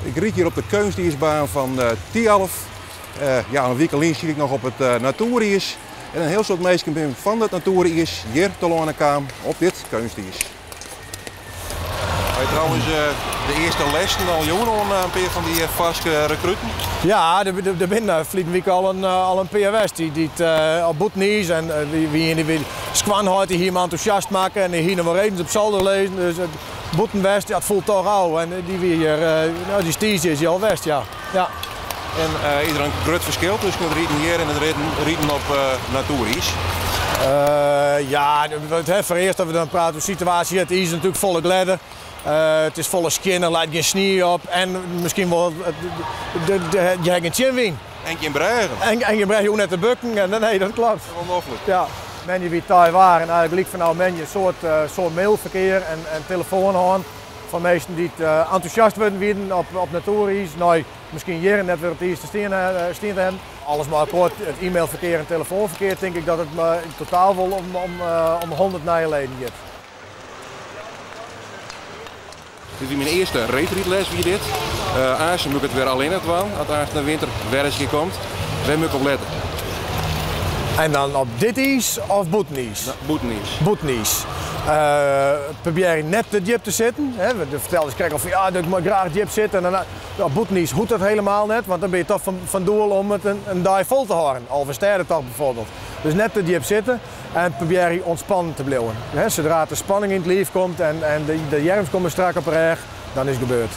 Ik rijd hier op de kunstijsbaan van Tialf. Ja, een week alleen zie ik nog op het natuurijs. En een heel soort mensen van het natuurijs hier te lonen kwamen op dit kunstijs. Heb je trouwens de eerste lessen al jongen aan een paar van die vaste recruten? Ja, er binnen vliegen week al een PWS die op Boetnies en wie Skwanhout die hier maar enthousiast maken en hier nog maar eens op zolder lezen. Dus Boetenwest, ja, het voelt toch al en die weer nou, die stiers is hier al West, ja. Ja. En is er een groot verschil tussen het rieten hier en het rieten op natuurijs? Ja, voor eerst dat we dan praten over de situatie. Het is natuurlijk volle gladder. Het is volle skin, er lijkt geen sneeuw op en misschien wel je hebt geen chinwien. Eentje in Bregen. En je brengt je ook net de bukken en nee, dat klopt. Onmogelijk. Ja, mensen die daar waren en eigenlijk liep van nou men je een soort mailverkeer en telefoon aan van mensen die enthousiast worden op natuurijs. Nou, misschien hier net weer het eerste steen hebben. Alles maar kort, het e-mailverkeer en telefoonverkeer denk ik dat het in totaal wel om 100 nijleden gaat. Dit is mijn eerste retreatles wie dit. Eerst moet ik het weer alleen het waan, als de winter weer eens komt. Waar moet ik op letten? En dan op dit is of Boetnies? Boetnies. Boetnies. Probeer je net de jip te zitten. We vertelden eens van ja, ik mag graag jip zitten. En dan, op Boetnies hoeft dat helemaal net, want dan ben je toch van doel om het een dag vol te houden. Alversterdentocht bijvoorbeeld. Dus net de jip zitten en probeer je ontspannen te blijven. Zodra de spanning in het lijf komt en de jerms komen strak op de reg, dan is het gebeurd.